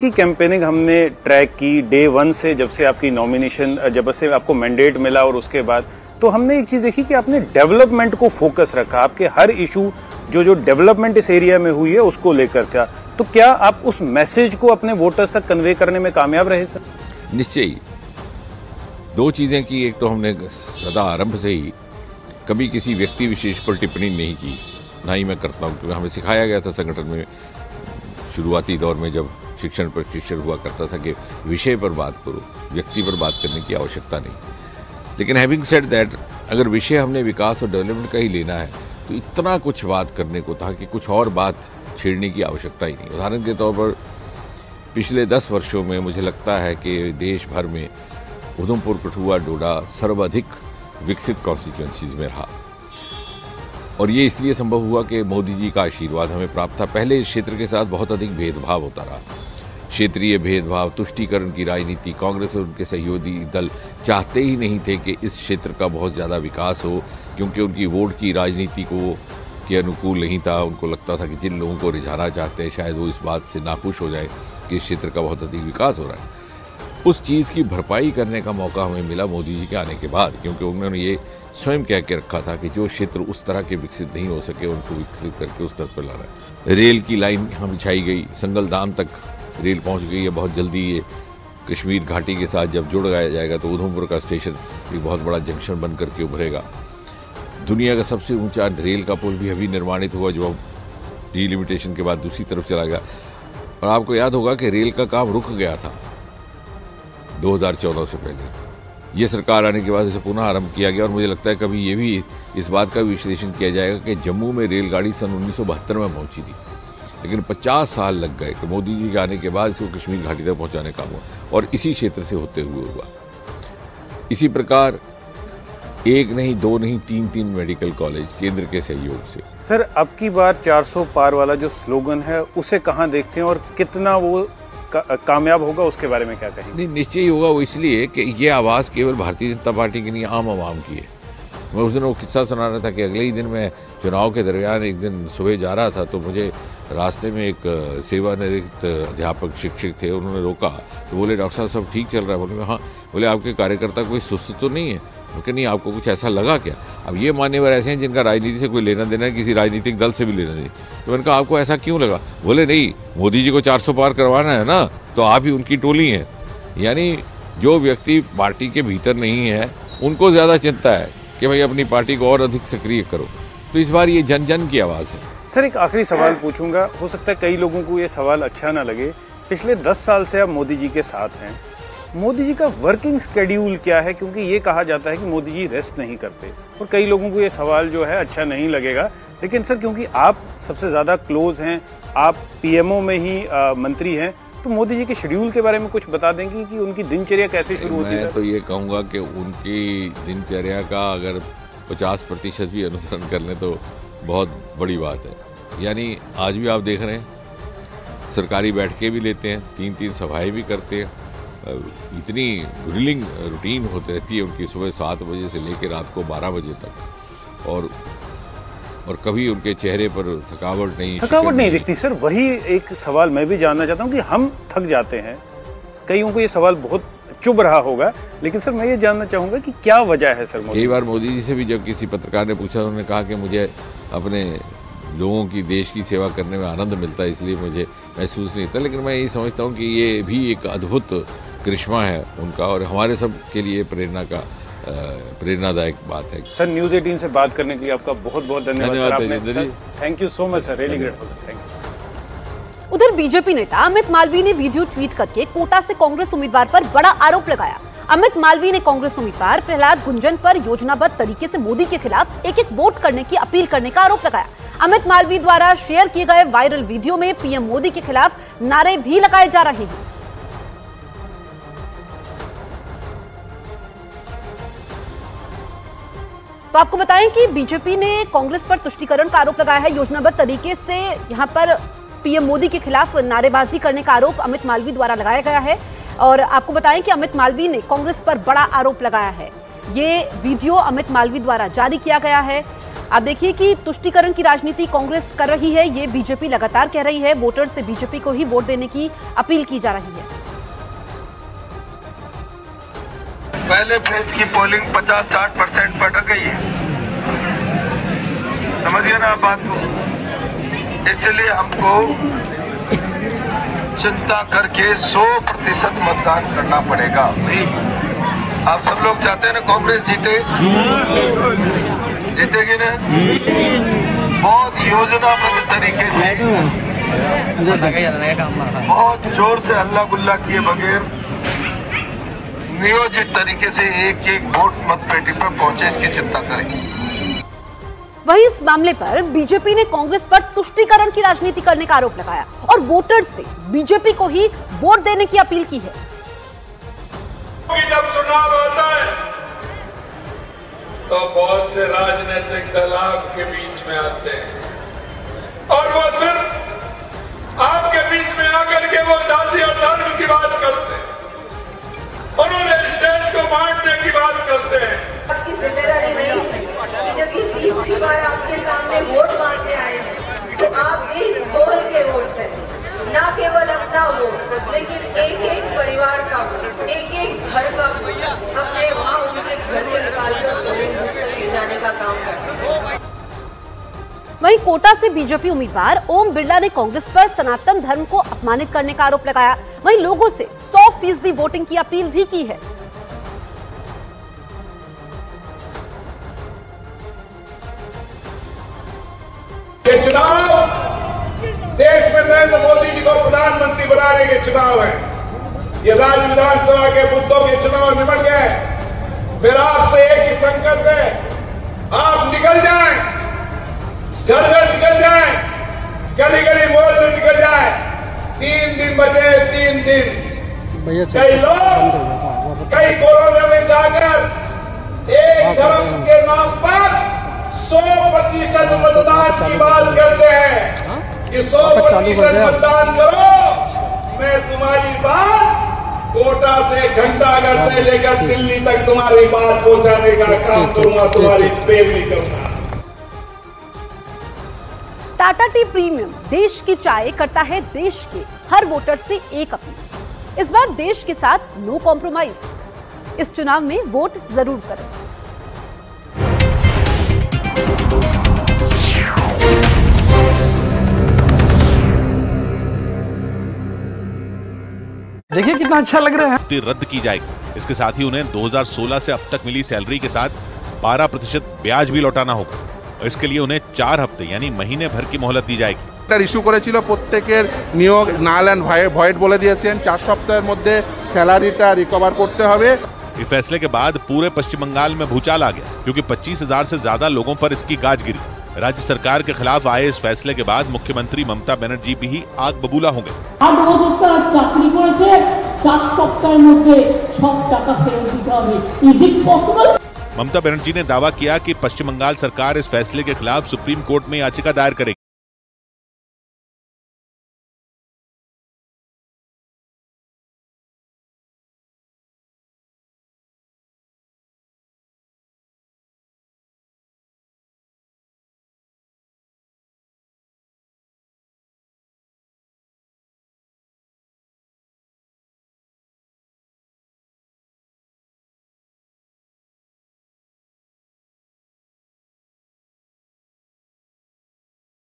की कैंपेनिंग हमने ट्रैक की डे वन से, जब से आपकी नॉमिनेशन, जब से आपको मैंडेट मिला और उसके बाद तो हमने एक चीज देखी कि आपने डेवलपमेंट को फोकस रखा। आपके हर इशू जो डेवलपमेंट इस एरिया में हुई है उसको लेकर था। तो क्या आप उस मैसेज को अपने वोटर्स तक कन्वे करने में कामयाब रहे सर? निश्चय ही। दो चीजें की, एक तो हमने सदा आरंभ से ही कभी किसी व्यक्ति विशेष पर टिप्पणी नहीं की, ना ही मैं करता हूँ, क्योंकि हमें सिखाया गया था संगठन में शुरुआती दौर में जब शिक्षण प्रशिक्षण हुआ करता था कि विषय पर बात करो, व्यक्ति पर बात करने की आवश्यकता नहीं। लेकिन हैविंग सेड दैट, अगर विषय हमने विकास और डेवलपमेंट का ही लेना है तो इतना कुछ बात करने को था कि कुछ और बात छेड़ने की आवश्यकता ही नहीं। उदाहरण के तौर पर पिछले 10 वर्षों में मुझे लगता है कि देश भर में उधमपुर, कठुआ, डोडा सर्वाधिक विकसित कॉन्स्टिट्यूएंसीज में रहा, और ये इसलिए संभव हुआ कि मोदी जी का आशीर्वाद हमें प्राप्त था। पहले इस क्षेत्र के साथ बहुत अधिक भेदभाव होता रहा, क्षेत्रीय भेदभाव, तुष्टीकरण की राजनीति। कांग्रेस और उनके सहयोगी दल चाहते ही नहीं थे कि इस क्षेत्र का बहुत ज़्यादा विकास हो, क्योंकि उनकी वोट की राजनीति को के अनुकूल नहीं था। उनको लगता था कि जिन लोगों को रिझाना चाहते हैं शायद वो इस बात से नाखुश हो जाए कि इस क्षेत्र का बहुत अधिक विकास हो रहा है। उस चीज़ की भरपाई करने का मौका हमें मिला मोदी जी के आने के बाद, क्योंकि उन्होंने ये स्वयं कह के रखा था कि जो क्षेत्र उस तरह के विकसित नहीं हो सके उनको विकसित करके उस स्तर पर लाना है। रेल की लाइन यहाँ बिछाई गई, संगलदान तक रेल पहुँच गई है। बहुत जल्दी ये कश्मीर घाटी के साथ जब जुड़ गया जाएगा तो उधमपुर का स्टेशन एक बहुत बड़ा जंक्शन बन करके उभरेगा। दुनिया का सबसे ऊंचा रेल का पुल भी अभी निर्माणित हुआ, जो अब डिलिमिटेशन के बाद दूसरी तरफ चला गया। और आपको याद होगा कि रेल का काम रुक गया था 2014 से पहले। ये सरकार आने के बाद इसे पुनः आरंभ किया गया, और मुझे लगता है कभी ये भी इस बात का विश्लेषण किया जाएगा कि जम्मू में रेलगाड़ी सन 1972 में पहुंची थी, लेकिन 50 साल लग गए कि मोदी जी के आने के बाद इसको कश्मीर घाटी तक पहुंचाने का हुआ, और इसी क्षेत्र से होते हुए हुआ। इसी प्रकार एक नहीं, दो नहीं, तीन मेडिकल कॉलेज केंद्र के सहयोग से। सर, अब की बार 400 पार वाला जो स्लोगन है उसे कहाँ देखते हैं और कितना वो कामयाब होगा, उसके बारे में क्या कहेंगे? नहीं, निश्चय ही होगा वो, इसलिए कि ये आवाज़ केवल भारतीय जनता पार्टी की नहीं, आम आवाम की है। मैं उस दिन वो किस्सा सुना रहा था कि अगले ही दिन मैं चुनाव के दरमियान एक दिन सुबह जा रहा था तो मुझे रास्ते में एक सेवानिवृत्त अध्यापक शिक्षक थे, उन्होंने रोका तो बोले, डॉक्टर साहब सब ठीक चल रहा है? बोले हाँ। बोले आपके कार्यकर्ता कोई सुस्त तो नहीं है? बोले नहीं, आपको कुछ ऐसा लगा क्या? अब ये मान्यवर ऐसे हैं जिनका राजनीति से कोई लेना देना है, किसी राजनीतिक दल से भी लेना देना। तो मैंने कहा आपको ऐसा क्यों लगा? बोले नहीं, मोदी जी को 400 पार करवाना है ना, तो आप ही उनकी टोली हैं। यानी जो व्यक्ति पार्टी के भीतर नहीं है उनको ज़्यादा चिंता है कि भाई अपनी पार्टी को और अधिक सक्रिय करो। तो इस बार ये जन जन की आवाज़ है। सर, एक आखिरी सवाल पूछूंगा, हो सकता है कई लोगों को ये सवाल अच्छा ना लगे। पिछले 10 साल से आप मोदी जी के साथ हैं, मोदी जी का वर्किंग स्केड्यूल क्या है? क्योंकि ये कहा जाता है कि मोदी जी रेस्ट नहीं करते, और कई लोगों को ये सवाल जो है अच्छा नहीं लगेगा। लेकिन सर, क्योंकि आप सबसे ज़्यादा क्लोज हैं, आप पीएमओ में ही मंत्री हैं, तो मोदी जी के शेड्यूल के बारे में कुछ बता देंगे कि उनकी दिनचर्या कैसे शुरू होती है? मैं तो ये कहूँगा कि उनकी दिनचर्या का अगर 50% भी अनुसरण कर लें तो बहुत बड़ी बात है। यानी आज भी आप देख रहे हैं सरकारी बैठकें भी लेते हैं, 3 सभाएं भी करते हैं, इतनी ग्रिलिंग रूटीन होती रहती है उनकी सुबह 7 बजे से लेकर रात को 12 बजे तक, और कभी उनके चेहरे पर थकावट नहीं दिखती। सर, वही एक सवाल मैं भी जानना चाहता हूँ कि हम थक जाते हैं, कईयों को ये सवाल बहुत चुभ रहा होगा, लेकिन सर मैं ये जानना चाहूँगा कि क्या वजह है सर? कई बार मोदी जी से भी जब किसी पत्रकार ने पूछा, उन्होंने कहा कि मुझे अपने लोगों की, देश की सेवा करने में आनंद मिलता है, इसलिए मुझे महसूस नहीं होता। लेकिन मैं यही समझता हूँ कि ये भी एक अद्भुत करिश्मा है उनका, और हमारे सब के लिए प्रेरणादायक बात है। सर, न्यूज़ 18 से बात करने के लिए आपका बहुत बहुत धन्यवाद। Thank you so much sir, really grateful. Thank you. उधर बीजेपी नेता अमित मालवीय ने वीडियो ट्वीट करके कोटा से कांग्रेस उम्मीदवार पर बड़ा आरोप लगाया। अमित मालवीय ने कांग्रेस उम्मीदवार प्रहलाद गुंजन पर योजनाबद्ध तरीके से मोदी के खिलाफ एक वोट करने की अपील करने का आरोप लगाया। अमित मालवीय द्वारा शेयर किए गए वायरल वीडियो में पीएम मोदी के खिलाफ नारे भी लगाए जा रहे हैं। तो आपको बताएं कि बीजेपी ने कांग्रेस पर तुष्टीकरण का आरोप लगाया है। योजनाबद्ध तरीके से यहां पर पीएम मोदी के खिलाफ नारेबाजी करने का आरोप अमित मालवीय द्वारा लगाया गया है, और आपको बताएं कि अमित मालवीय ने कांग्रेस पर बड़ा आरोप लगाया है। ये वीडियो अमित मालवीय द्वारा जारी किया गया है। आप देखिए कि तुष्टीकरण की राजनीति कांग्रेस कर रही है, ये बीजेपी लगातार कह रही है। वोटर्स से बीजेपी को ही वोट देने की अपील की जा रही है। पहले फेज की पोलिंग 50-60% पर गई है, समझिए ना आप बात को। इसलिए हमको चिंता करके 100% मतदान करना पड़ेगा। आप सब लोग चाहते हैं ना कांग्रेस जीते, जीतेगी ना? बहुत योजनाबद्ध तरीके से, बहुत जोर से हल्ला गुल्ला किए बगैर नियोजित तरीके से एक एक वोट मतपेटी पर पहुंचे, इसकी चिंता करें। वहीं इस मामले पर बीजेपी ने कांग्रेस पर तुष्टीकरण की राजनीति करने का आरोप लगाया और वोटर्स से बीजेपी को ही वोट देने की अपील की है। जब चुनाव होता है तो बहुत से राजनीतिक दल आपके बीच में आते हैं और वो सिर्फ आपके बीच में आकर के वो जाति और धर्म की बात करते हैं, उन्होंने इस देश को बांटने की बात करते हैं। आपकी जिम्मेदारी नहीं है कि जब ये तीसरी बार आपके सामने वोट मांगने आए हैं तो आप भी खोल के वोट करें, न केवल अपना वोट लेकिन एक एक परिवार का वोट, एक एक घर का वोट अपने वहाँ उनके घर से निकालकर पोलिंग बूथ तक ले जाने का काम करते हैं। वहीं कोटा से बीजेपी उम्मीदवार ओम बिरला ने कांग्रेस पर सनातन धर्म को अपमानित करने का आरोप लगाया। वहीं लोगों से 100% वोटिंग की अपील भी की है। ये चुनाव देश में नरेंद्र मोदी जी को प्रधानमंत्री बनाने के चुनाव है। ये राज्य विधानसभा के मुद्दों के चुनाव निमट गए। मेरा आपसे एक ही संकल्प है, आप निकल जाएं, घर घर निकल जाएं, गली गली मोहल्ले में निकल जाएं। 3 दिन बचे, 3 दिन। कई लोग कई कोरोना में जाकर एक धर्म के नाम पर 100% मतदान की बात करते हैं कि 100% मतदान करो। मैं तुम्हारी बात कोटा से घंटाघर से लेकर दिल्ली तक तुम्हारी बात पहुंचाने का काम करूंगा, तुम्हारी पैरवी करूंगा। टाटा टी प्रीमियम देश की चाय करता है देश के हर वोटर से एक अपील। इस बार देश के साथ नो कॉम्प्रोमाइज। इस चुनाव में वोट जरूर करें। देखिए कितना अच्छा लग रहा है। रद्द की जाएगी। इसके साथ ही उन्हें 2016 से अब तक मिली सैलरी के साथ 12% ब्याज भी लौटाना होगा। इसके लिए उन्हें 4 हफ्ते यानी महीने भर की मोहलत दी जाएगी। ইস্যু করেছিল প্রত্যেকের নিয়োগ নাল এন্ড ভয়েড বলে দিয়েছেন। 4 সপ্তাহের মধ্যে স্যালারিটা রিকভার করতে হবে। इस फैसले के बाद पूरे पश्चिम बंगाल में भूचाल आ गया क्योंकि 25,000 से ज्यादा लोगों पर इसकी गाज गिरी। राज्य सरकार के खिलाफ आए इस फैसले के बाद मुख्यमंत्री ममता बनर्जी भी आग बबूला होंगे। 8 বছর তারা চাকরি করেছে, 4 সপ্তাহের মধ্যে সব টাকা ফেরত দিতে হবে। Is it possible? Mamata Banerjee ने दावा किया कि पश्चिम बंगाल सरकार इस फैसले के खिलाफ सुप्रीम कोर्ट में याचिका दायर करेगी।